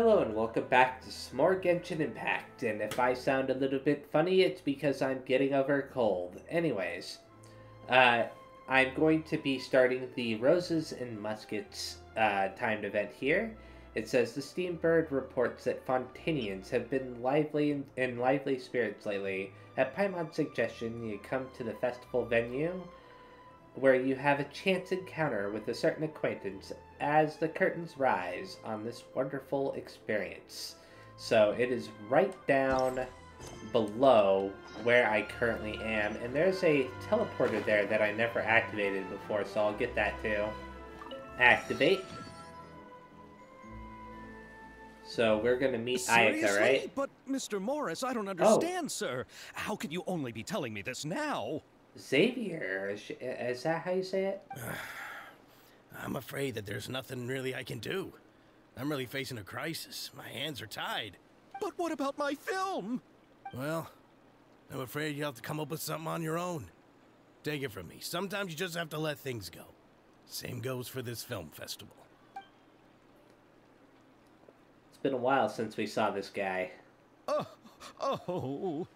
Hello and welcome back to some more Genshin Impact, and if I sound a little bit funny, it's because I'm getting over a cold. Anyways, uh, I'm going to be starting the Roses and Muskets timed event here. It says the Steam Bird reports that Fontanians have been in lively spirits lately. At Paimon's suggestion, you come to the festival venue where you have a chance encounter with a certain acquaintance as the curtains rise on this wonderful experience. So it is right down below where I currently am, and there's a teleporter there that I never activated before, so I'll get that too. Activate. So we're gonna meet Ayaka, right? But Mr. Morris, I don't understand, sir. How can you only be telling me this now? Xavier, is that how you say it? I'm afraid that there's nothing really I can do. I'm really facing a crisis. My hands are tied. But what about my film? Well, I'm afraid you'll have to come up with something on your own. Take it from me. Sometimes you just have to let things go. Same goes for this film festival. It's been a while since we saw this guy. Oh.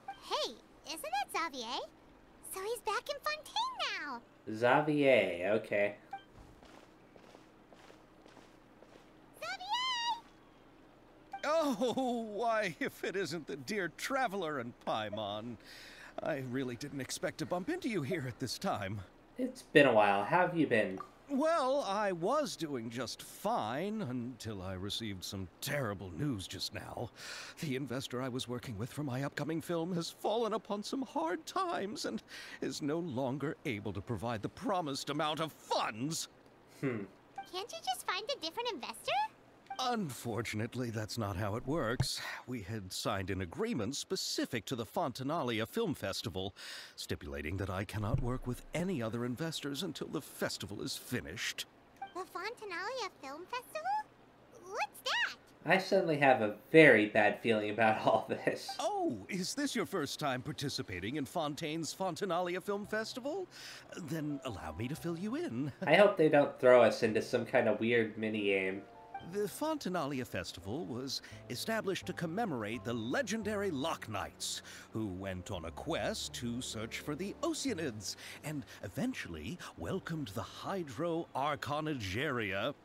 Hey, isn't that Xavier? So he's back in Fontaine now! Xavier, okay. Xavier! Oh, why, if it isn't the dear Traveler and Paimon. I really didn't expect to bump into you here at this time. It's been a while. How have you been? Well, I was doing just fine until I received some terrible news just now. The investor I was working with for my upcoming film has fallen upon some hard times and is no longer able to provide the promised amount of funds. Can't you just find a different investor? Unfortunately, that's not how it works. We had signed an agreement specific to the Fontanalia Film Festival, stipulating that I cannot work with any other investors until the festival is finished. The Fontanalia Film Festival? What's that? I suddenly have a very bad feeling about all this. Oh, is this your first time participating in Fontaine's Fontanalia Film Festival? Then allow me to fill you in. I hope they don't throw us into some kind of weird minigame. The Fontanalia Festival was established to commemorate the legendary Loch Knights, who went on a quest to search for the Oceanids, and eventually welcomed the Hydro Arconageria.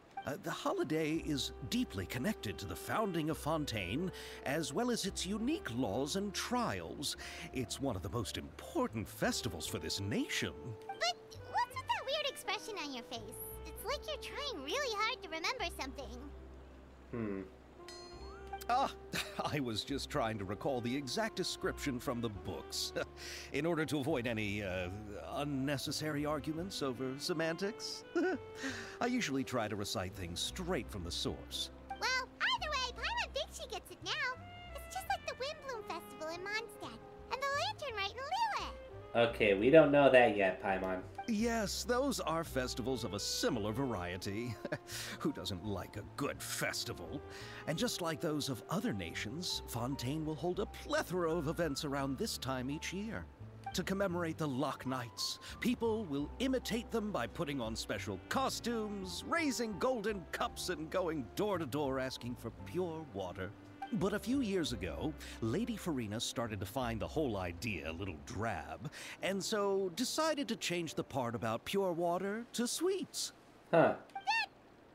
The holiday is deeply connected to the founding of Fontaine, as well as its unique laws and trials. It's one of the most important festivals for this nation. But what's with that weird expression on your face? It's like you're trying really hard to remember something. I was just trying to recall the exact description from the books, in order to avoid any unnecessary arguments over semantics. I usually try to recite things straight from the source. Well, either way, Paimon thinks she gets it now. It's just like the Windbloom Festival in Mondstadt, and the Lantern Rite in Lille. Okay, we don't know that yet, Paimon. Yes, those are festivals of a similar variety. Who doesn't like a good festival? And just like those of other nations, Fontaine will hold a plethora of events around this time each year. To commemorate the Loch Knights, people will imitate them by putting on special costumes, raising golden cups, and going door to door asking for pure water. But a few years ago, Lady Farina started to find the whole idea a little drab, and so decided to change the part about pure water to sweets. Huh. That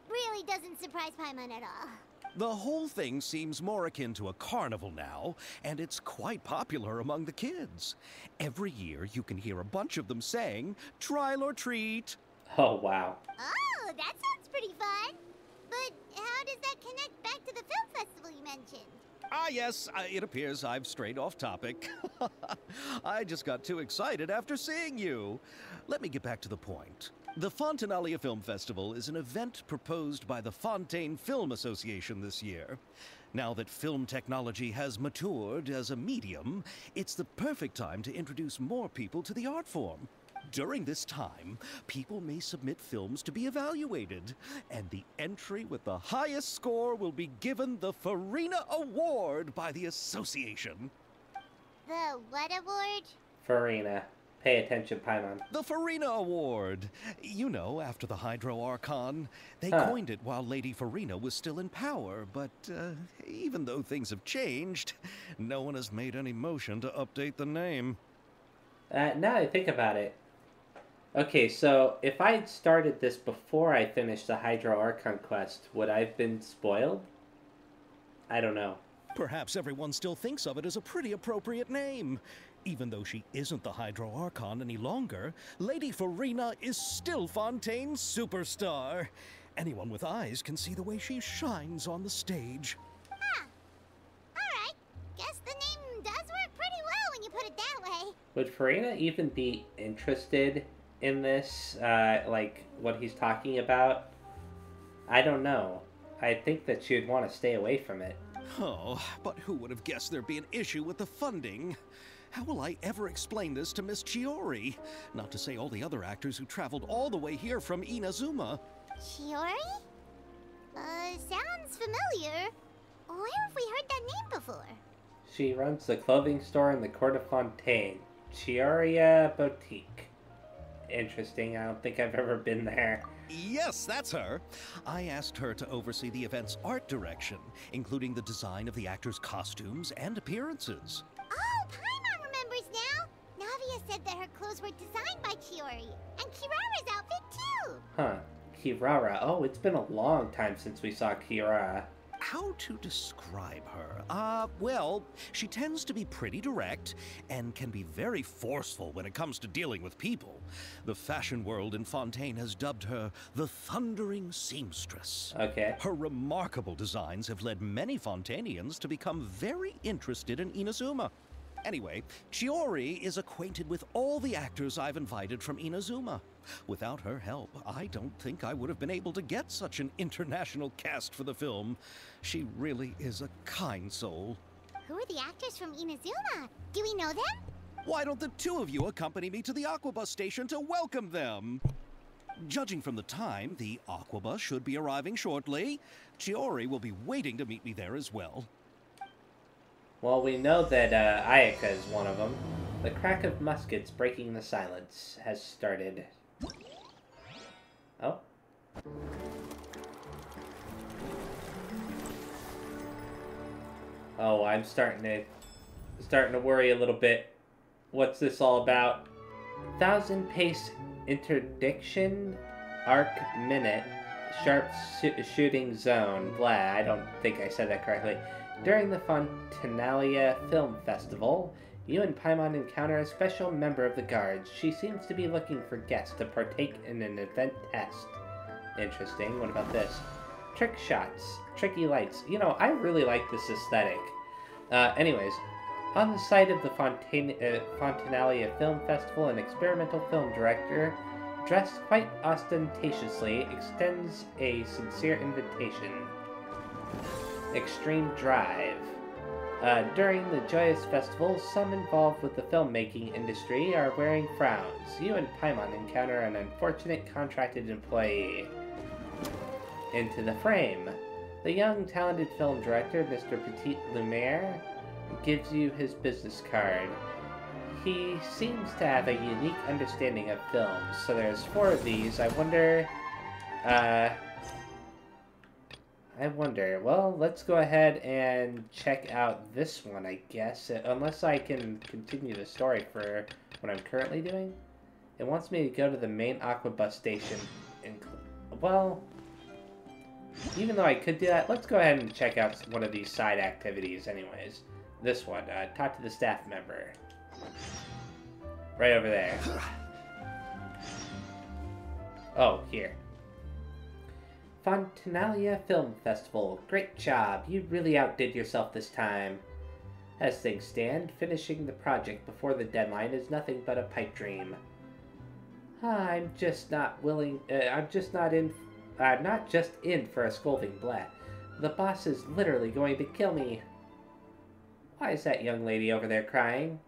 really doesn't surprise Paimon at all. The whole thing seems more akin to a carnival now, and it's quite popular among the kids. Every year you can hear a bunch of them saying, "Trial or treat." Oh, wow. Oh, that sounds pretty fun. But how does that connect back to the film festival you mentioned? Ah, yes, it appears I've strayed off topic. I just got too excited after seeing you. Let me get back to the point. The Fontanalia Film Festival is an event proposed by the Fontaine Film Association this year. Now that film technology has matured as a medium, it's the perfect time to introduce more people to the art form. During this time, people may submit films to be evaluated, and the entry with the highest score will be given the Farina Award by the association. The what award? Farina. Pay attention, Paimon. The Farina Award. You know, after the Hydro Archon. They Huh. coined it while Lady Farina was still in power, but even though things have changed, no one has made any motion to update the name. Now I think about it. Okay, so if I had started this before I finished the Hydro Archon quest, would I have been spoiled? I don't know. Perhaps everyone still thinks of it as a pretty appropriate name. Even though she isn't the Hydro Archon any longer, Lady Farina is still Fontaine's superstar. Anyone with eyes can see the way she shines on the stage. Huh. Alright. Guess the name does work pretty well when you put it that way. Would Farina even be interested in this, like, what he's talking about? I don't know. I think that she would want to stay away from it. Oh, but who would have guessed there'd be an issue with the funding? How will I ever explain this to Miss Chiori? Not to say all the other actors who traveled all the way here from Inazuma. Chiori? Sounds familiar. Where have we heard that name before? She runs the clothing store in the court of Fontaine. Chiaria Boutique. Interesting, I don't think I've ever been there. Yes, that's her. I asked her to oversee the event's art direction, including the design of the actors' costumes and appearances. Oh, Paimon remembers now! Navia said that her clothes were designed by Chiori, and Kirara's outfit too! Huh. Kirara. Oh, it's been a long time since we saw Kirara. How to describe her? Well, she tends to be pretty direct and can be very forceful when it comes to dealing with people. The fashion world in Fontaine has dubbed her the Thundering Seamstress. Okay. Her remarkable designs have led many Fontainians to become very interested in Inazuma. Anyway, Chiori is acquainted with all the actors I've invited from Inazuma. Without her help, I don't think I would have been able to get such an international cast for the film. She really is a kind soul. Who are the actors from Inazuma? Do we know them? Why don't the two of you accompany me to the Aquabus station to welcome them? Judging from the time, the Aquabus should be arriving shortly. Chiori will be waiting to meet me there as well. Well, we know that Ayaka is one of them. The crack of muskets breaking the silence has started. Oh. Oh, I'm starting to worry a little bit. What's this all about? 1,000 pace interdiction, arc minute, sharp shooting zone. Blah, I don't think I said that correctly. During the Fontinalia Film Festival, you and Paimon encounter a special member of the guards. She seems to be looking for guests to partake in an event test. Interesting. What about this? Trick shots, tricky lights. You know, I really like this aesthetic. Anyways, on the site of the Fontinalia Film Festival, an experimental film director, dressed quite ostentatiously, extends a sincere invitation. Extreme Drive. During the joyous festival, some involved with the filmmaking industry are wearing frowns. You and Paimon encounter an unfortunate contracted employee. Into the frame. The young, talented film director, Mr. Petit Lumiere, gives you his business card. He seems to have a unique understanding of films, so there's 4 of these. I wonder, well, let's go ahead and check out this one, I guess. Unless I can continue the story for what I'm currently doing. It wants me to go to the main Aquabus station. Well, even though I could do that, let's go ahead and check out one of these side activities anyways. This one, talk to the staff member. Right over there. Oh, here. Fontinalia Film Festival. Great job. You really outdid yourself this time. As things stand, finishing the project before the deadline is nothing but a pipe dream. I'm just not in for a scolding blat. The boss is literally going to kill me. Why is that young lady over there crying?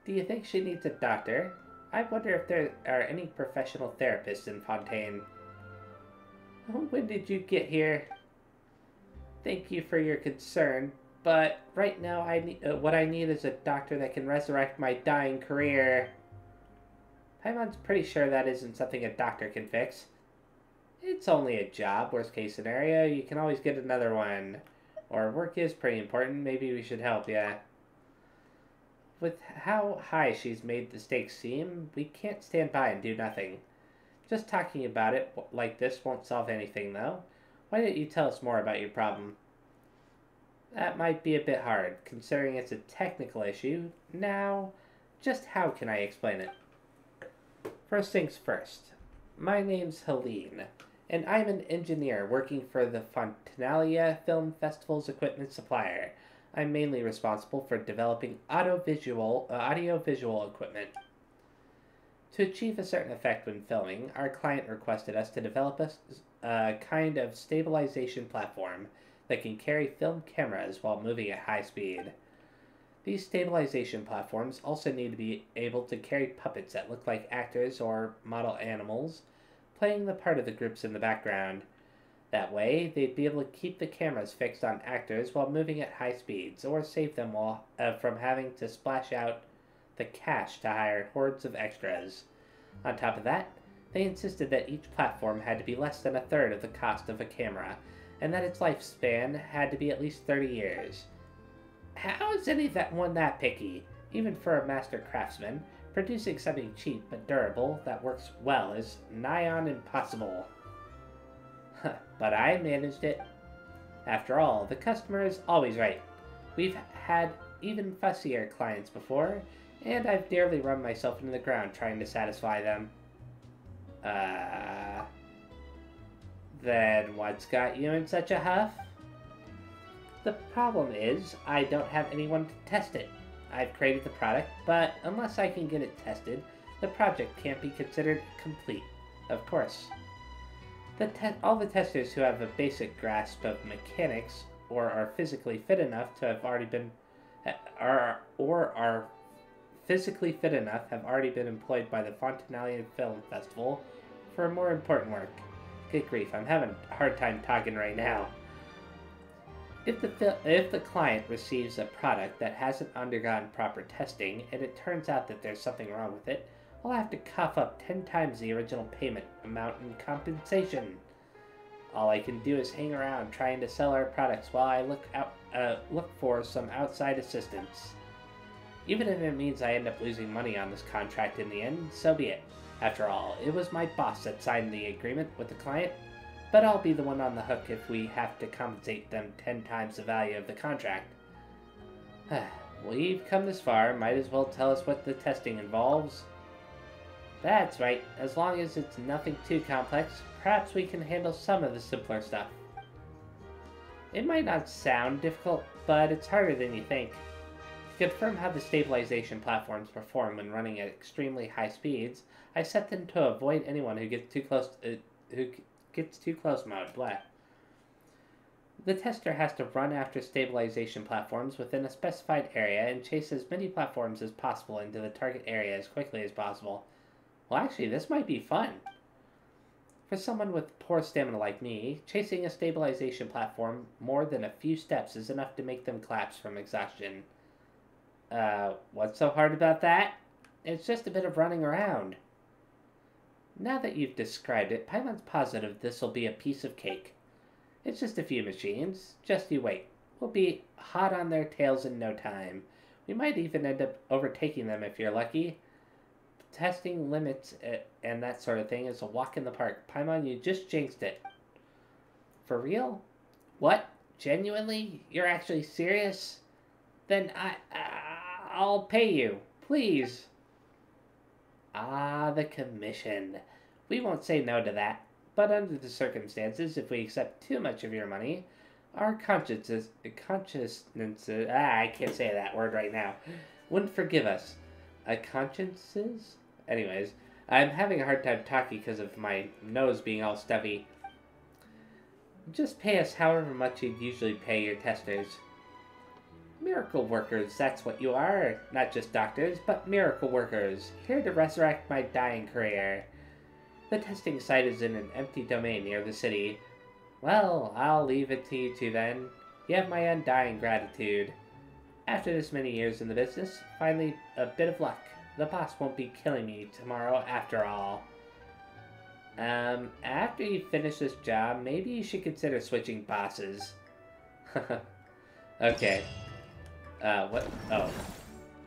Do you think she needs a doctor? I wonder if there are any professional therapists in Fontaine. When did you get here? Thank you for your concern, but right now what I need is a doctor that can resurrect my dying career. Paimon's pretty sure that isn't something a doctor can fix. It's only a job, worst case scenario. You can always get another one. Or work is pretty important. Maybe we should help, yeah. With how high she's made the stakes seem, we can't stand by and do nothing. Just talking about it like this won't solve anything, though. Why don't you tell us more about your problem? That might be a bit hard, considering it's a technical issue. Now, just how can I explain it? First things first. My name's Helene, and I'm an engineer working for the Fontanalia Film Festival's equipment supplier. I'm mainly responsible for developing audiovisual equipment. To achieve a certain effect when filming, our client requested us to develop a kind of stabilization platform that can carry film cameras while moving at high speed. These stabilization platforms also need to be able to carry puppets that look like actors or model animals, playing the part of the groups in the background. That way, they'd be able to keep the cameras fixed on actors while moving at high speeds, or save them from having to splash out the cash to hire hordes of extras. On top of that, they insisted that each platform had to be less than a third of the cost of a camera, and that its lifespan had to be at least 30 years. How is anyone that picky? Even for a master craftsman, producing something cheap but durable that works well is nigh on impossible. But I managed it. After all, the customer is always right. We've had even fussier clients before, and I've nearly run myself into the ground trying to satisfy them. Then what's got you in such a huff? The problem is, I don't have anyone to test it. I've created the product, but unless I can get it tested, the project can't be considered complete. Of course. All the testers who have a basic grasp of mechanics, or are physically fit enough have already been employed by the Fontanalia Film Festival for more important work. Good grief, I'm having a hard time talking right now. If the client receives a product that hasn't undergone proper testing, and it turns out that there's something wrong with it, I'll have to cough up 10 times the original payment amount in compensation. All I can do is hang around trying to sell our products while I look for some outside assistance. Even if it means I end up losing money on this contract in the end, so be it. After all, it was my boss that signed the agreement with the client, but I'll be the one on the hook if we have to compensate them 10 times the value of the contract. We've come this far, might as well tell us what the testing involves. That's right, as long as it's nothing too complex, perhaps we can handle some of the simpler stuff. It might not sound difficult, but it's harder than you think. To confirm how the stabilization platforms perform when running at extremely high speeds, I set them to avoid anyone who gets too close mode. Blah. The tester has to run after stabilization platforms within a specified area and chase as many platforms as possible into the target area as quickly as possible. Well, actually, this might be fun. For someone with poor stamina like me, chasing a stabilization platform more than a few steps is enough to make them collapse from exhaustion. What's so hard about that? It's just a bit of running around. Now that you've described it, Paimon's positive this'll be a piece of cake. It's just a few machines. Just you wait. We'll be hot on their tails in no time. We might even end up overtaking them if you're lucky. Testing limits and that sort of thing is a walk in the park. Paimon, you just jinxed it. For real? What? Genuinely? You're actually serious? Then I'll pay you. Please. Ah, the commission. We won't say no to that. But under the circumstances, if we accept too much of your money, our consciences, I can't say that word right now, wouldn't forgive us. Consciences? Anyways, I'm having a hard time talking because of my nose being all stuffy. Just pay us however much you'd usually pay your testers. Miracle workers, that's what you are. Not just doctors, but miracle workers, here to resurrect my dying career. The testing site is in an empty domain near the city. Well, I'll leave it to you two then. You have my undying gratitude. After this many years in the business, finally a bit of luck. The boss won't be killing me tomorrow after all. After you finish this job, maybe you should consider switching bosses. Okay. What? Oh.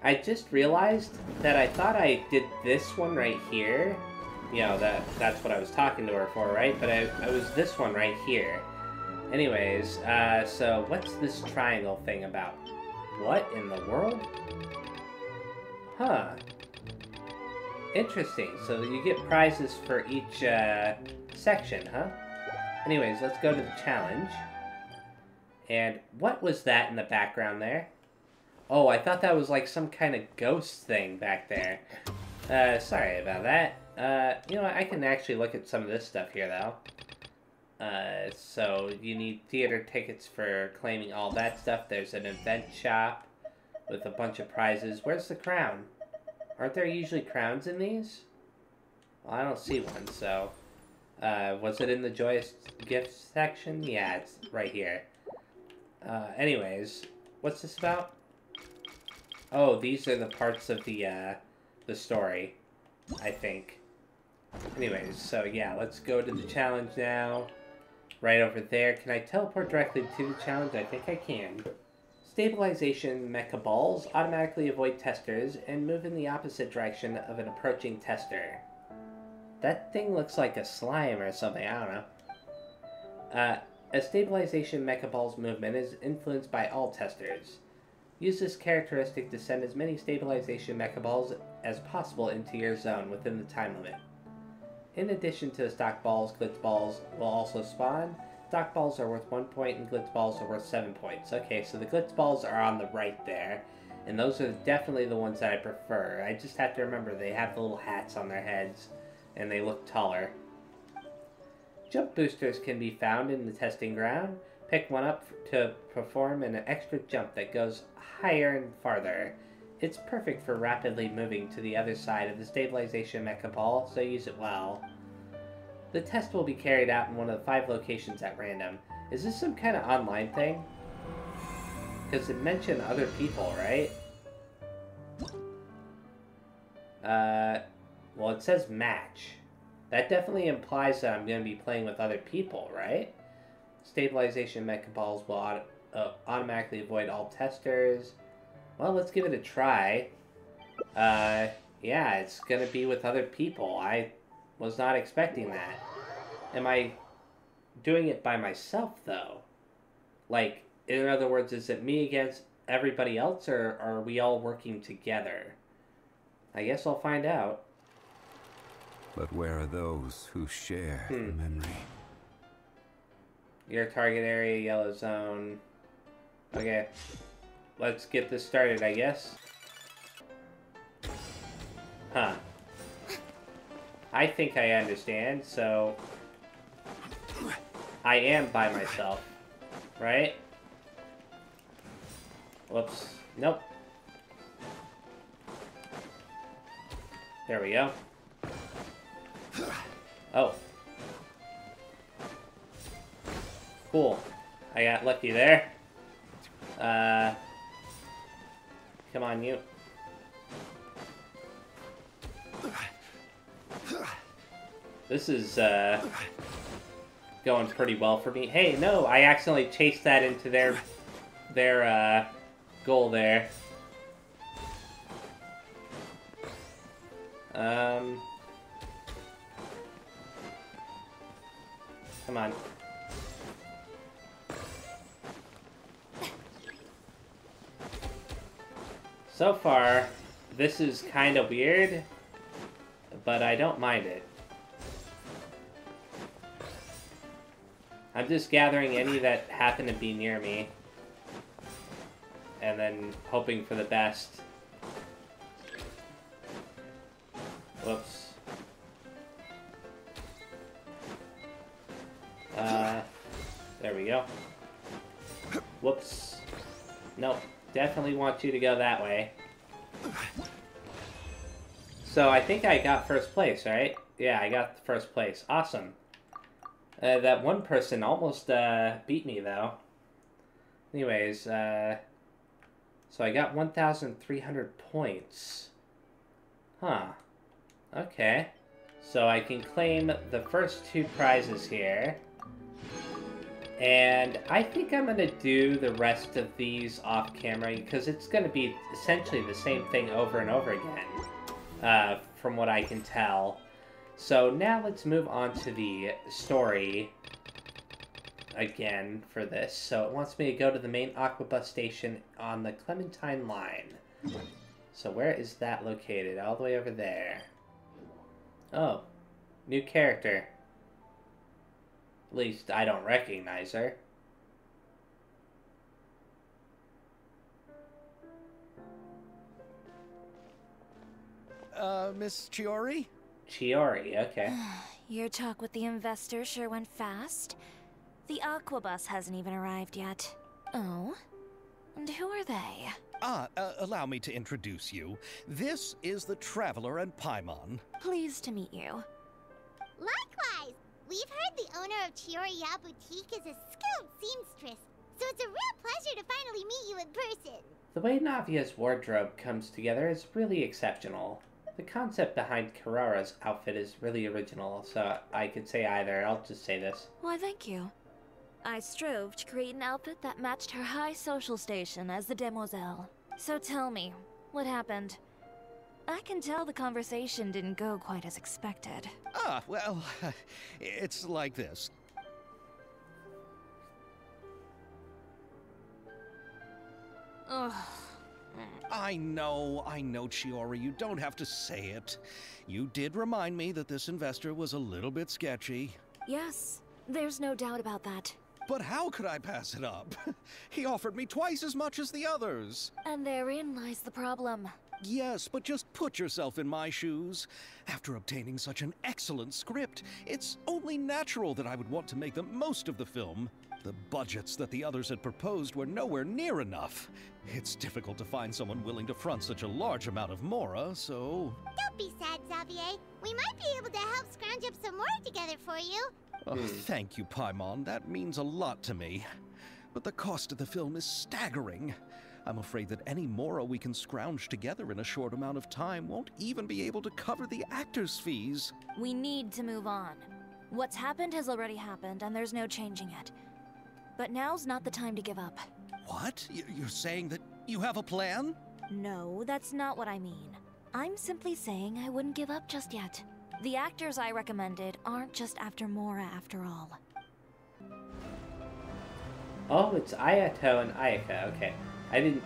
I just realized that I thought I did this one right here. You know, that's what I was talking to her for, right? But I was this one right here. Anyways, so what's this triangle thing about? What in the world? Huh. Interesting. So you get prizes for each section, huh? Anyways, let's go to the challenge. And what was that in the background there? Oh, I thought that was like some kind of ghost thing back there. Sorry about that. You know what? I can actually look at some of this stuff here, though. So you need theater tickets for claiming all that stuff. There's an event shop with a bunch of prizes. Where's the crown? Aren't there usually crowns in these? Well, I don't see one, so... was it in the Joyous Gifts section? Yeah, it's right here. Anyways, what's this about? Oh, these are the parts of the story, I think. Anyways, so yeah, let's go to the challenge now. Right over there. Can I teleport directly to the challenge? I think I can. Stabilization mecha balls automatically avoid testers and move in the opposite direction of an approaching tester. That thing looks like a slime or something, I don't know. A stabilization mecha ball's movement is influenced by all testers. Use this characteristic to send as many stabilization mecha balls as possible into your zone within the time limit. In addition to the stock balls, glitz balls will also spawn. Stock balls are worth 1 point and glitz balls are worth 7 points. Okay, so the glitz balls are on the right there. And those are definitely the ones that I prefer. I just have to remember they have the little hats on their heads. And they look taller. Jump boosters can be found in the testing ground. Pick one up to perform an extra jump that goes higher and farther. It's perfect for rapidly moving to the other side of the stabilization mecha ball, so use it well. The test will be carried out in one of the 5 locations at random. Is this some kind of online thing? Because it mentioned other people, right? Well, it says match. That definitely implies that I'm going to be playing with other people, right? Stabilization mecha balls will automatically avoid all testers. Well, let's give it a try. Yeah, it's going to be with other people. I was not expecting that. Am I doing it by myself, though? Like, in other words, is it me against everybody else, or are we all working together? I guess I'll find out. But where are those who share the memory? Your target area, yellow zone. Okay. Let's get this started, I guess. Huh. I think I understand, so... I am by myself. Right? Whoops. Nope. There we go. Oh. Cool. I got lucky there. Come on, you. This is, going pretty well for me. Hey, no, I accidentally chased that into their goal there. Come on. So far, this is kind of weird, but I don't mind it. I'm just gathering any that happen to be near me, and then hoping for the best. Whoops. There we go. Whoops. Nope. Definitely want you to go that way. So I think I got first place, right? Yeah, I got first place. Awesome. That one person almost beat me, though. Anyways, so I got 1,300 points. Huh. Okay. So I can claim the first 2 prizes here. And I think I'm going to do the rest of these off camera because it's going to be essentially the same thing over and over again, from what I can tell. So now let's move on to the story again for this. So it wants me to go to the main Aquabus station on the Clementine line. So where is that located? All the way over there. Oh, new character. At least I don't recognize her. Miss Chiori? Chiori, okay. Your talk with the investor sure went fast. The Aquabus hasn't even arrived yet. Oh? And who are they? Allow me to introduce you. This is the Traveler and Paimon. Pleased to meet you. Likewise! We've heard the owner of Chioriya Boutique is a skilled seamstress, so it's a real pleasure to finally meet you in person. The way Navia's wardrobe comes together is really exceptional. The concept behind Karara's outfit is really original, so I could say either. I'll just say this. Why, thank you. I strove to create an outfit that matched her high social station as the demoiselle. So tell me, what happened? I can tell the conversation didn't go quite as expected. Well, it's like this. Ugh. I know, Chiori, you don't have to say it. You did remind me that this investor was a little bit sketchy. Yes, there's no doubt about that. But how could I pass it up? He offered me twice as much as the others. And therein lies the problem. Yes, but just put yourself in my shoes. After obtaining such an excellent script, it's only natural that I would want to make the most of the film. The budgets that the others had proposed were nowhere near enough. It's difficult to find someone willing to front such a large amount of mora, so... Don't be sad, Xavier. We might be able to help scrounge up some more together for you. Oh, thank you, Paimon. That means a lot to me. But the cost of the film is staggering. I'm afraid that any mora we can scrounge together in a short amount of time won't even be able to cover the actors' fees. We need to move on. What's happened has already happened, and there's no changing it. But now's not the time to give up. What? You're saying that you have a plan? No, that's not what I mean. I'm simply saying I wouldn't give up just yet. The actors I recommended aren't just after Mora after all. Oh, it's Ayato and Ayaka. Okay. I didn't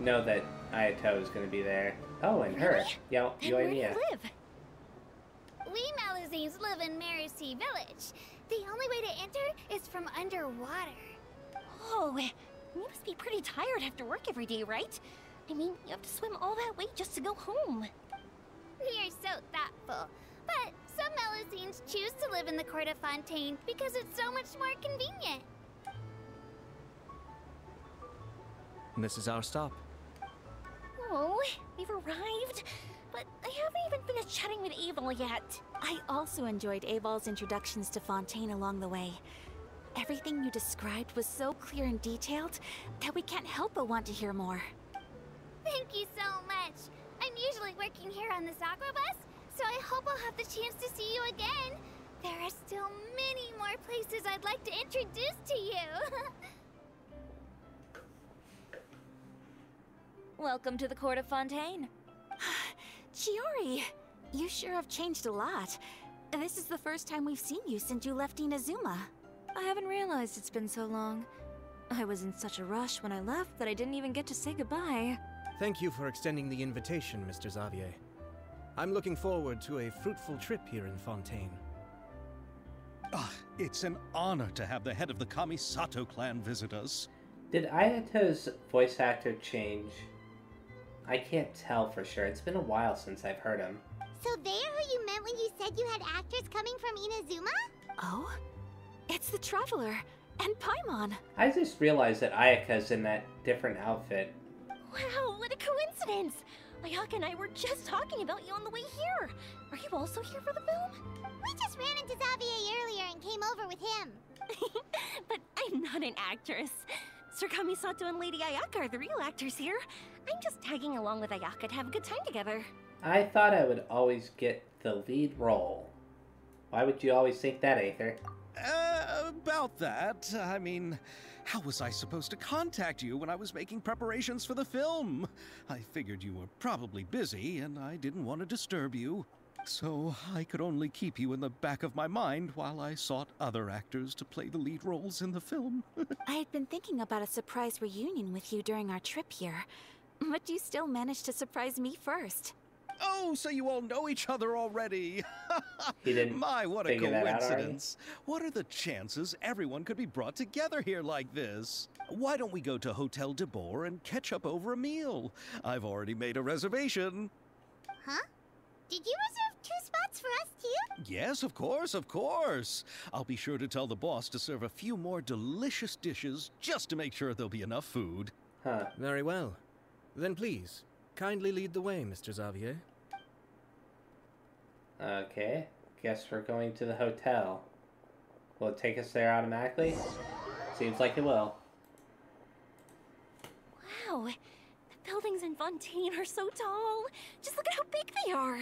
know that Ayato was going to be there. Oh, and her. Where do you Yoimiya. live? We Malazines live in Marcy Village. The only way to enter is from underwater. Oh, you must be pretty tired after work every day, right? I mean, you have to swim all that way just to go home. We are so thoughtful. But some Malazines choose to live in the Court of Fontaine because it's so much more convenient. This is our stop. Oh, we've arrived. But I haven't even finished chatting with Abel yet. I also enjoyed Abel's introductions to Fontaine along the way. Everything you described was so clear and detailed that we can't help but want to hear more. Thank you so much. I'm usually working here on this Aquabus, so I hope I'll have the chance to see you again. There are still many more places I'd like to introduce to you. Welcome to the Court of Fontaine. Chiori, you sure have changed a lot. This is the first time we've seen you since you left Inazuma. I haven't realized it's been so long. I was in such a rush when I left that I didn't even get to say goodbye. Thank you for extending the invitation, Mr. Xavier. I'm looking forward to a fruitful trip here in Fontaine. It's an honor to have the head of the Kamisato clan visit us. Did Ayato's voice actor change? I can't tell for sure. It's been a while since I've heard him. So they're who you meant when you said you had actors coming from Inazuma? Oh? It's the Traveler and Paimon. I just realized that Ayaka's in that different outfit. Wow, what a coincidence! Ayaka and I were just talking about you on the way here. Are you also here for the film? We just ran into Xavier earlier and came over with him. But I'm not an actress. Sir Kamisato and Lady Ayaka are the real actors here. I'm just tagging along with Ayaka to have a good time together. I thought I would always get the lead role. Why would you always think that, Aether? About that. I mean, how was I supposed to contact you when I was making preparations for the film? I figured you were probably busy, and I didn't want to disturb you. So I could only keep you in the back of my mind while I sought other actors to play the lead roles in the film. I had been thinking about a surprise reunion with you during our trip here, but you still managed to surprise me first. Oh, so you all know each other already. He didn't what a figure that out already? coincidence. What are the chances everyone could be brought together here like this? Why don't we go to Hotel de Boer and catch up over a meal? I've already made a reservation. Huh? Did you reserve 2 spots for us too? Yes, of course, of course. I'll be sure to tell the boss to serve a few more delicious dishes just to make sure there'll be enough food. Huh. Very well. Then please, kindly lead the way, Mr. Xavier. Okay. Guess we're going to the hotel. Will it take us there automatically? Seems like it will. Wow, the buildings in Fontaine are so tall. Just look at how big they are.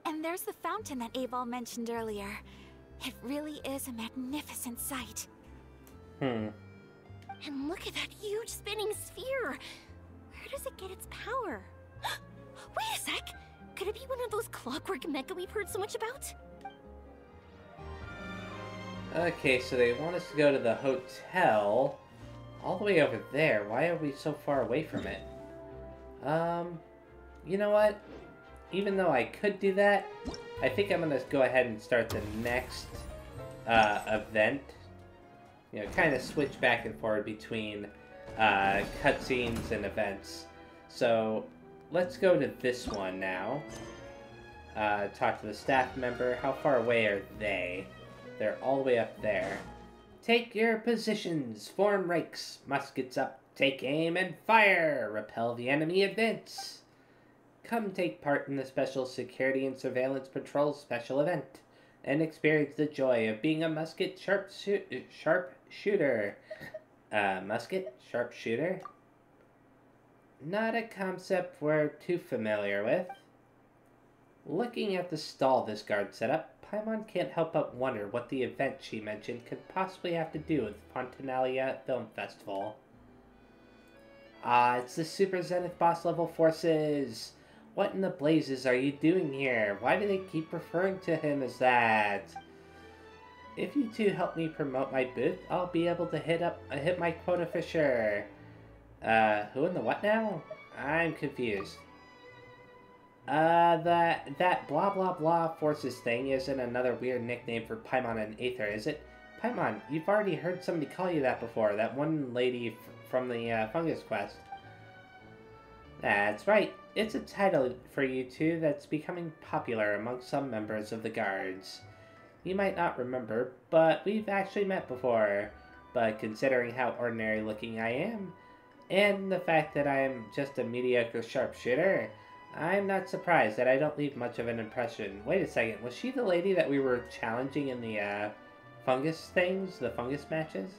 And there's the fountain that Abel mentioned earlier. It really is a magnificent sight. Hmm. And look at that huge spinning sphere. Where does it get its power? Wait a sec! Could it be one of those clockwork mecha we've heard so much about? Okay, so they want us to go to the hotel. All the way over there. Why are we so far away from it? You know what? Even though I could do that, I think I'm gonna go ahead and start the next event. You know, kind of switch back and forth between cutscenes and events. So let's go to this one now. Talk to the staff member. How far away are they? They're all the way up there. Take your positions. Form ranks. Muskets up. Take aim and fire. Repel the enemy advance. Come take part in the Special Security and Surveillance Patrol special event and experience the joy of being a musket sharpshooter. Musket sharpshooter? Not a concept we're too familiar with. Looking at the stall this guard set up, Paimon can't help but wonder what the event she mentioned could possibly have to do with Fontanalia Film Festival. It's the Super Zenith boss level forces! What in the blazes are you doing here? Why do they keep referring to him as that? If you two help me promote my booth, I'll be able to hit my quota for sure. Who in the what now? I'm confused. That blah blah blah forces thing isn't another weird nickname for Paimon and Aether, is it? Paimon, you've already heard somebody call you that before, that one lady from the Fungus Quest. That's right. It's a title for you two that's becoming popular among some members of the guards. You might not remember, but we've actually met before. But considering how ordinary looking I am, and the fact that I am just a mediocre sharpshooter, I'm not surprised that I don't leave much of an impression. Wait a second, was she the lady that we were challenging in the fungus things? The fungus matches?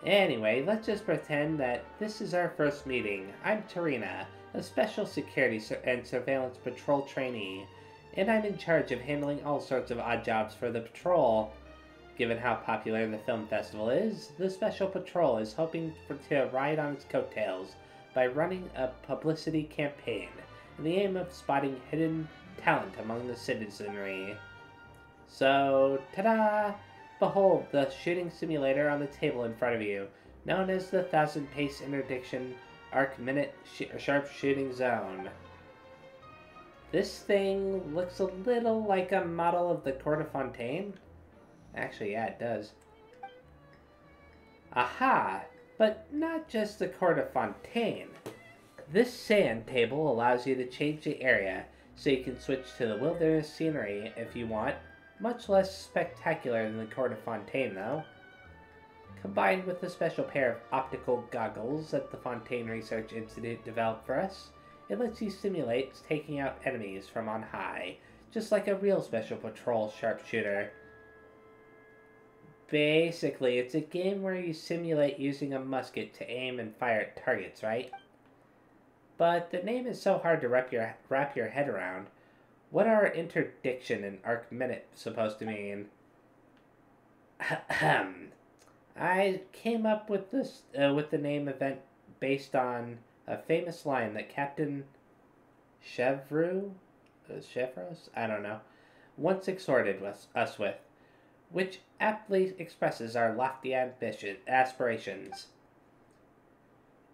Anyway, let's just pretend that this is our first meeting. I'm Tarina, a Special Security and Surveillance Patrol trainee, and I'm in charge of handling all sorts of odd jobs for the patrol. Given how popular the film festival is, the Special Patrol is hoping to ride on its coattails by running a publicity campaign in the aim of spotting hidden talent among the citizenry. So, ta-da! Behold the shooting simulator on the table in front of you, known as the 1000-pace interdiction arc-minute sharpshooting zone. This thing looks a little like a model of the Court of Fontaine. Actually, yeah, it does. Aha! But not just the Court of Fontaine. This sand table allows you to change the area, so you can switch to the wilderness scenery if you want. Much less spectacular than the Court of Fontaine, though. Combined with a special pair of optical goggles that the Fontaine Research Institute developed for us, it lets you simulate taking out enemies from on high, just like a real Special Patrol sharpshooter. Basically, it's a game where you simulate using a musket to aim and fire at targets, right? but the name is so hard to wrap your head around. What are interdiction and arc minute supposed to mean? I came up with this with the name event based on a famous line that Captain Chevreuse, I don't know, once exhorted us with, which aptly expresses our lofty aspirations.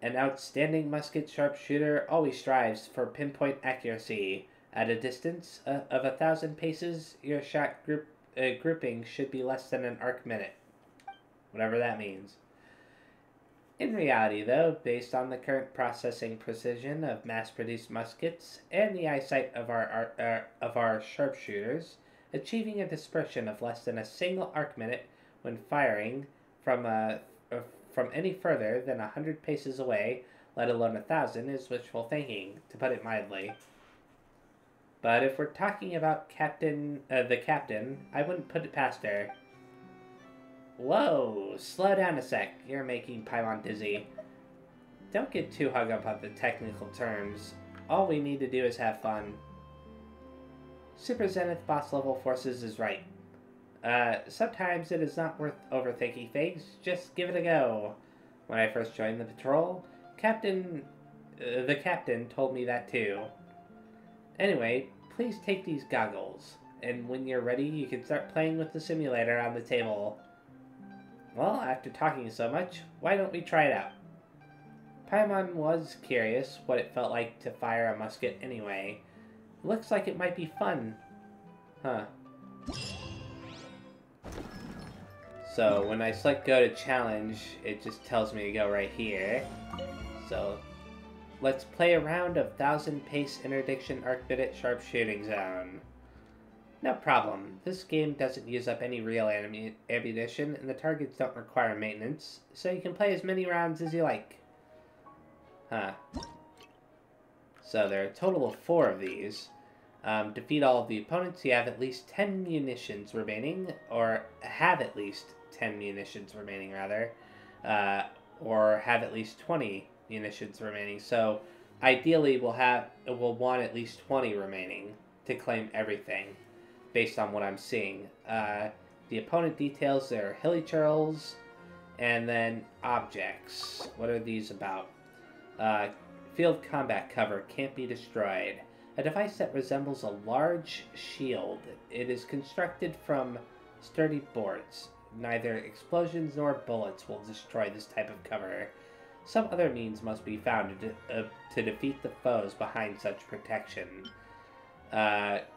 An outstanding musket sharpshooter always strives for pinpoint accuracy. At a distance of 1,000 paces, your shot grouping should be less than an arc minute. Whatever that means. In reality, though, based on the current processing precision of mass-produced muskets and the eyesight of our sharpshooters, achieving a dispersion of less than a single arc minute when firing from any further than 100 paces away, let alone 1,000, is wishful thinking, to put it mildly. But if we're talking about the captain, I wouldn't put it past her. Whoa, slow down a sec. You're making Paimon dizzy. Don't get too hung up on the technical terms. All we need to do is have fun. Super Zenith boss level forces is right. Sometimes it is not worth overthinking things. Just give it a go. When I first joined the patrol, the captain told me that too. Anyway, please take these goggles, and when you're ready, you can start playing with the simulator on the table. Well, after talking so much, why don't we try it out? Paimon was curious what it felt like to fire a musket anyway. Looks like it might be fun. Huh. So, when I select go to challenge, it just tells me to go right here. So, let's play a round of 1,000 pace interdiction arc minute sharpshooting zone. No problem. This game doesn't use up any real ammunition, and the targets don't require maintenance, so you can play as many rounds as you like. Huh. So there are a total of 4 of these. Defeat all of the opponents, you have at least 10 munitions remaining, or have at least 10 munitions remaining, rather. Or have at least 20 munitions remaining. So, ideally, we'll want at least 20 remaining to claim everything, based on what I'm seeing. The opponent details, there are hilly churls, and then objects. What are these about? Field combat cover can't be destroyed. A device that resembles a large shield. It is constructed from sturdy boards. Neither explosions nor bullets will destroy this type of cover. Some other means must be found to defeat the foes behind such protection.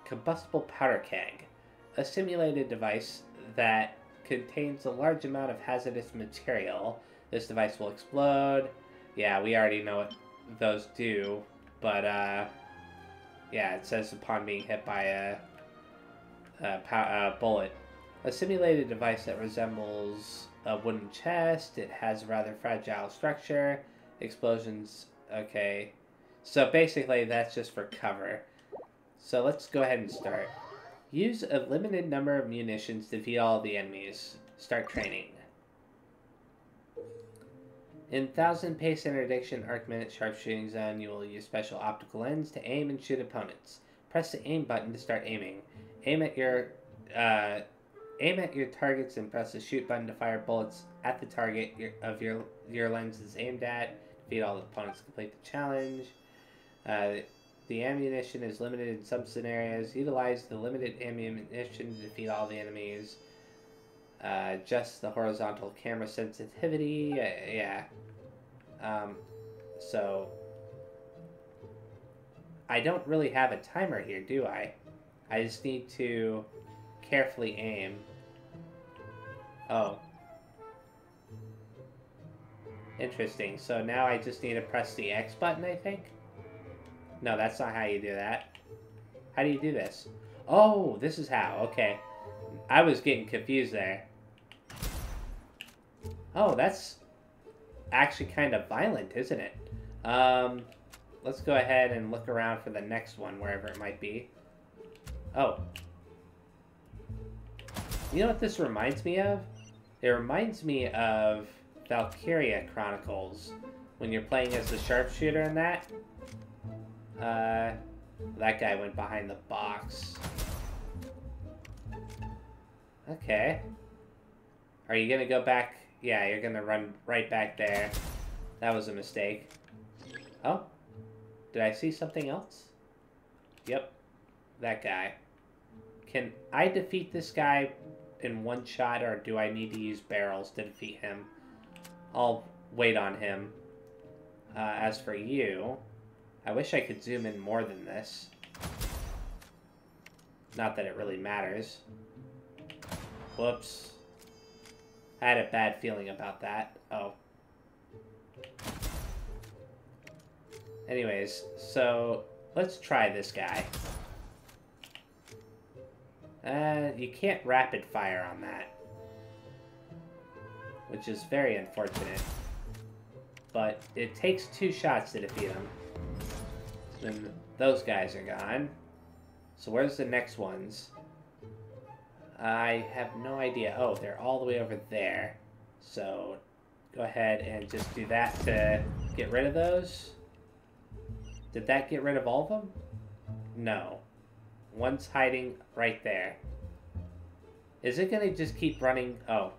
Combustible powder keg. A simulated device that contains a large amount of hazardous material. This device will explode. Yeah, we already know what those do, but yeah, it says upon being hit by a bullet. A simulated device that resembles a wooden chest. It has a rather fragile structure. Explosions. Okay. So basically, that's just for cover. So let's go ahead and start. Use a limited number of munitions to defeat all the enemies. Start training. In 1,000 pace interdiction arc minute sharpshooting zone, you will use special optical lens to aim and shoot opponents. Press the aim button to start aiming. Aim at your targets and press the shoot button to fire bullets at the target your lens is aimed at. Defeat all the opponents to complete the challenge. The ammunition is limited in some scenarios. Utilize the limited ammunition to defeat all the enemies. Adjust the horizontal camera sensitivity. Yeah. So I don't really have a timer here, do I? I just need to carefully aim. Oh. Interesting. So now I just need to press the X button, I think? No, that's not how you do that. How do you do this? Oh, this is how. Okay. I was getting confused there. Oh, that's actually kind of violent, isn't it? Let's go ahead and look around for the next one, wherever it might be. Oh. You know what this reminds me of? It reminds me of Valkyria Chronicles. when you're playing as the sharpshooter in that. That guy went behind the box. Okay. Are you gonna go back? Yeah, you're gonna run right back there. That was a mistake. Oh? Did I see something else? Yep. That guy. Can I defeat this guy in one shot, or do I need to use barrels to defeat him? I'll wait on him. As for you, I wish I could zoom in more than this. Not that it really matters. Whoops. I had a bad feeling about that. Oh. Anyways, so let's try this guy. You can't rapid fire on that, which is very unfortunate. But it takes 2 shots to defeat him. Then those guys are gone. So where's the next ones? I have no idea. Oh, they're all the way over there. So go ahead and just do that to get rid of those. Did that get rid of all of them? No. One's hiding right there. Is it going to just keep running? Oh.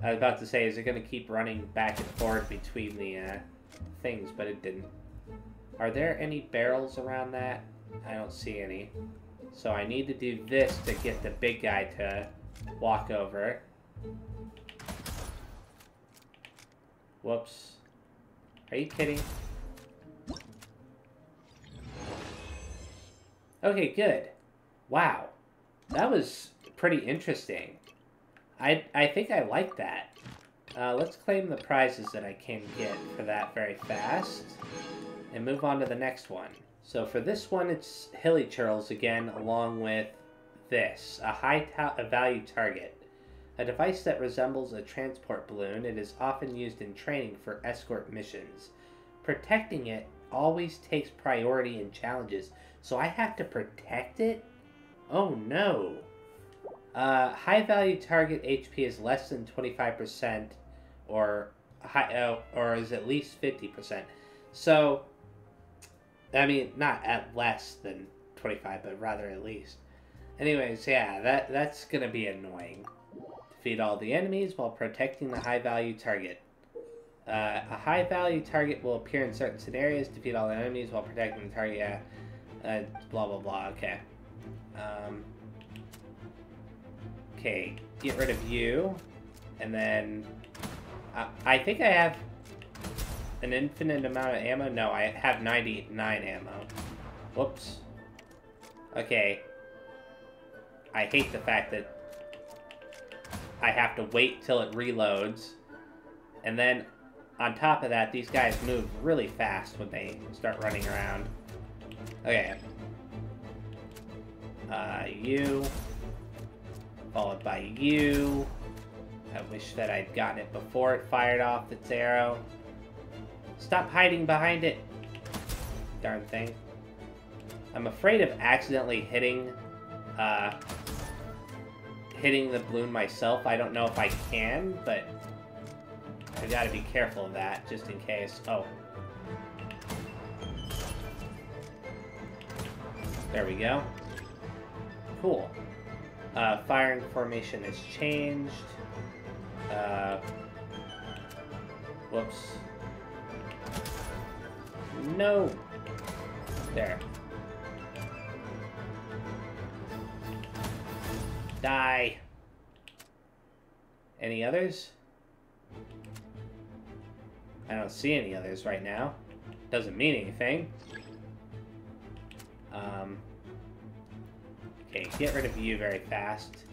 I was about to say, is it going to keep running back and forth between the things, but it didn't. Are there any barrels around that? I don't see any. So I need to do this to get the big guy to walk over. Whoops. Are you kidding? Okay, good. Wow. That was pretty interesting. I think I like that. Let's claim the prizes that I can get for that very fast. And move on to the next one. So for this one, it's Hilly Churls again, along with this. A high value target. A device that resembles a transport balloon. It is often used in training for escort missions. Protecting it always takes priority in challenges. So I have to protect it? Oh no. High value target HP is less than 25% or is at least 50%. So, I mean, not at less than 25, but rather at least. Anyways, yeah, that's gonna be annoying. Defeat all the enemies while protecting the high value target. A high value target will appear in certain scenarios. Defeat all the enemies while protecting the target. Yeah. Blah blah blah. Okay. Okay, get rid of you, and then I think I have an infinite amount of ammo. No, I have 99 ammo. Whoops. Okay. I hate the fact that I have to wait till it reloads, and then on top of that, these guys move really fast when they start running around. Okay. You. Followed by you. I wish that I'd gotten it before it fired off its arrow. Stop hiding behind it. Darn thing. I'm afraid of accidentally hitting the balloon myself. I don't know if I can, but I gotta be careful of that just in case. Oh. There we go. Cool. Firing formation has changed. Whoops. No! There. Die. Any others? I don't see any others right now. Doesn't mean anything. Okay, get rid of you very fast.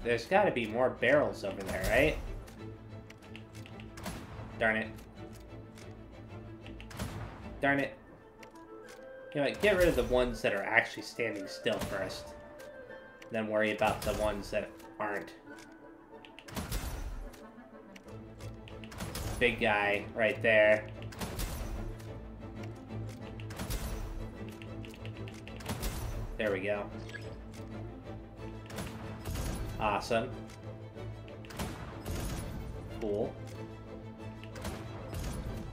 There's got to be more barrels over there, right? Darn it. Darn it. You know what, get rid of the ones that are actually standing still first. Then worry about the ones that aren't. Big guy right there. There we go. Awesome. Cool.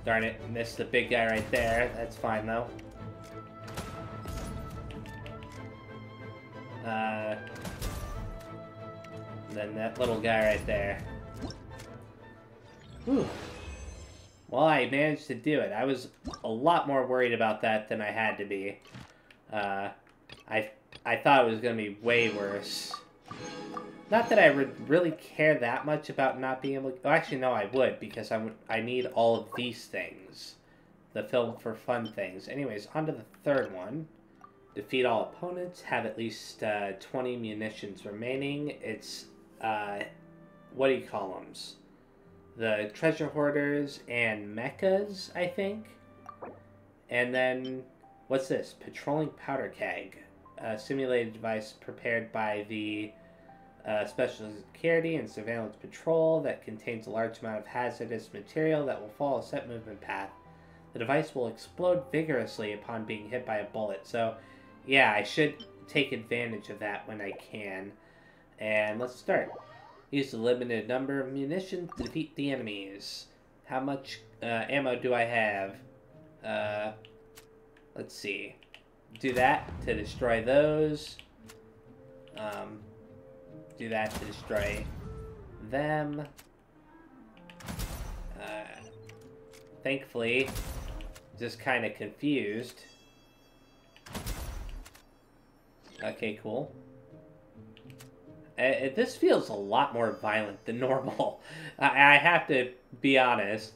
Darn it, missed the big guy right there. That's fine, though. Then that little guy right there. Whew. Well, I managed to do it. I was a lot more worried about that than I had to be. I thought it was going to be way worse. Not that I would really care that much about not being able to... Oh, actually, no, I would, because I need all of these things. The film for fun things. Anyways, on to the third one. Defeat all opponents. Have at least 20 munitions remaining. It's, what do you call them? The treasure hoarders and mechas, I think. And then, what's this? Patrolling powder keg. A simulated device prepared by the Special Security and Surveillance Patrol that contains a large amount of hazardous material that will follow a set movement path. The device will explode vigorously upon being hit by a bullet. So, yeah, I should take advantage of that when I can. And let's start. Use a limited number of munitions to defeat the enemies. How much ammo do I have? Let's see. Do that to destroy those. Do that to destroy them. Thankfully, just kind of confused. Okay, cool. This feels a lot more violent than normal. I have to be honest.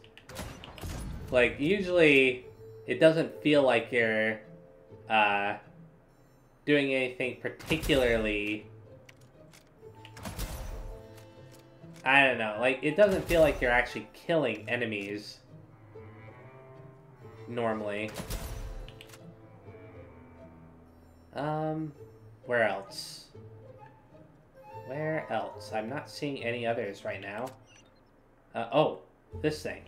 Like, usually, it doesn't feel like you're doing anything particularly... I don't know, like, it doesn't feel like you're actually killing enemies normally. Where else? Where else? I'm not seeing any others right now. Oh, this thing.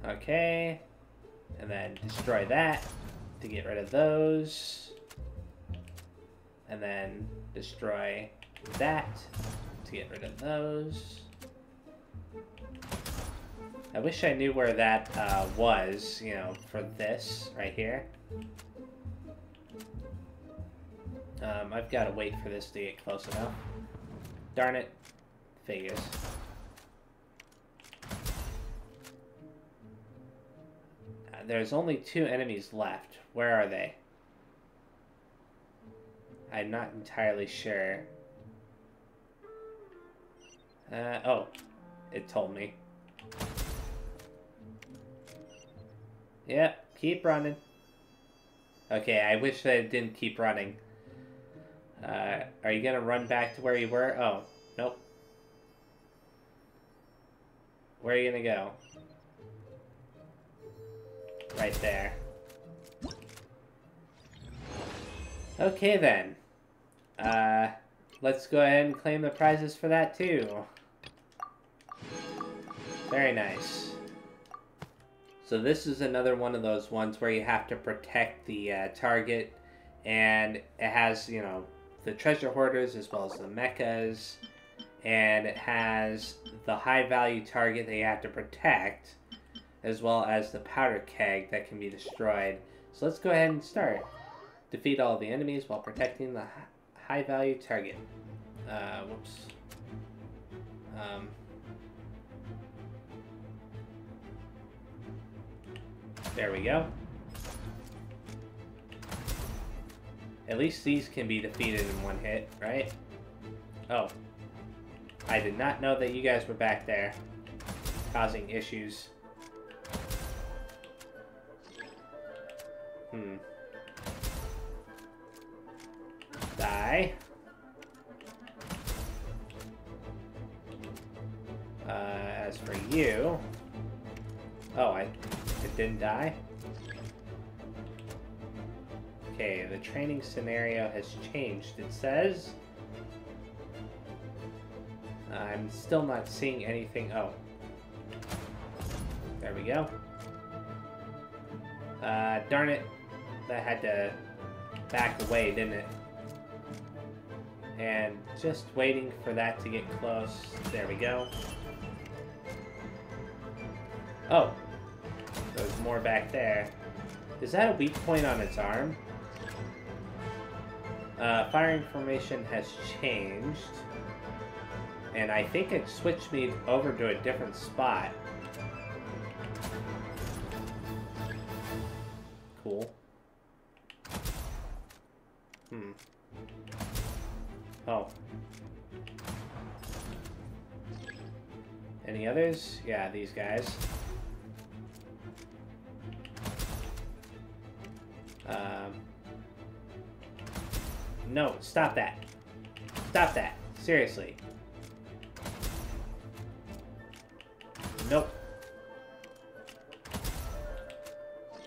Okay. And then destroy that to get rid of those. And then destroy that to get rid of those. I wish I knew where that was, you know, for this right here. I've got to wait for this to get close enough. Darn it. Figures. There's only 2 enemies left. Where are they? I'm not entirely sure. Oh. It told me. Yep, keep running. Okay, I wish that it didn't keep running. Are you gonna run back to where you were? Oh, nope. Where are you gonna go? Right there. Okay then. Let's go ahead and claim the prizes for that too. Very nice. So this is another one of those ones where you have to protect the target, and it has, you know, the treasure hoarders as well as the mechas, and it has the high value target that you have to protect, as well as the powder keg that can be destroyed. So let's go ahead and start. Defeat all the enemies while protecting the high value target. Whoops. There we go. At least these can be defeated in one hit, right? Oh. I did not know that you guys were back there, causing issues. Die. As for you... Oh, it didn't die? Okay, the training scenario has changed, it says. I'm still not seeing anything. Oh. There we go. Darn it. That had to back away, didn't it? And just waiting for that to get close. There we go. Oh. There's more back there. Is that a weak point on its arm? Firing formation has changed. And I think it switched me over to a different spot. Cool. Oh. Any others? Yeah, these guys. No, stop that. Stop that. Seriously. Nope.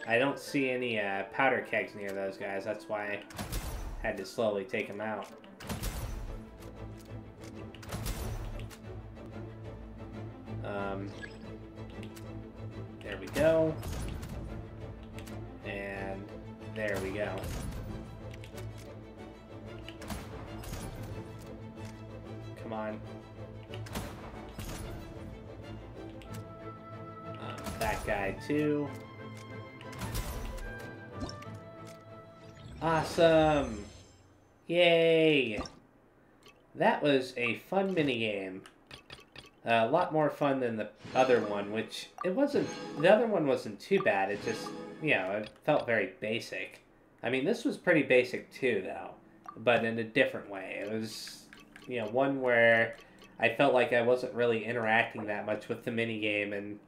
I don't see any powder kegs near those guys. That's why I had to slowly take them out. There we go. And there we go. Come on. That guy too. Awesome! Yay! That was a fun minigame. A lot more fun than the other one, which it wasn't. The other one wasn't too bad. It just, you know, it felt very basic. I mean, this was pretty basic too, though, but in a different way. It was, you know, one where I felt like I wasn't really interacting that much with the minigame, and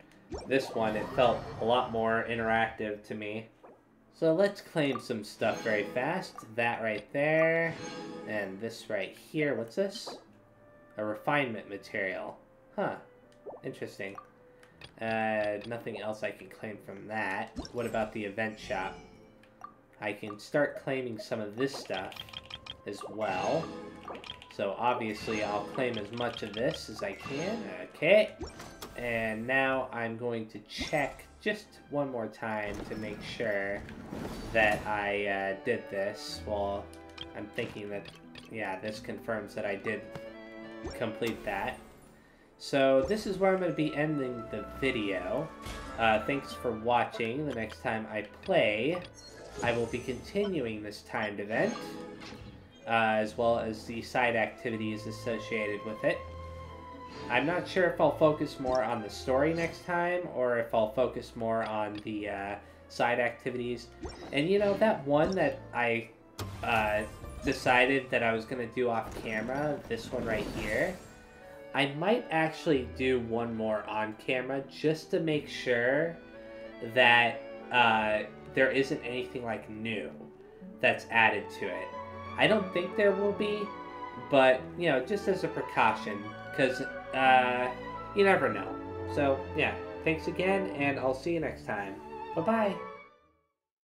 this one, it felt a lot more interactive to me. So let's claim some stuff very fast. That right there, and this right here. What's this? A refinement material. Huh. Interesting. Nothing else I can claim from that. What about the event shop? I can start claiming some of this stuff as well. So obviously I'll claim as much of this as I can. Okay. And now I'm going to check just one more time to make sure that I did this. Well, I'm thinking that, yeah, this confirms that I did complete that. So this is where I'm going to be ending the video. Thanks for watching. The next time I play, I will be continuing this timed event, as well as the side activities associated with it. I'm not sure if I'll focus more on the story next time, or if I'll focus more on the side activities. And you know, that one that I decided that I was going to do off camera, this one right here, I might actually do one more on camera just to make sure that there isn't anything like new that's added to it. I don't think there will be, but you know, just as a precaution, because you never know. So yeah, thanks again, and I'll see you next time. Bye-bye.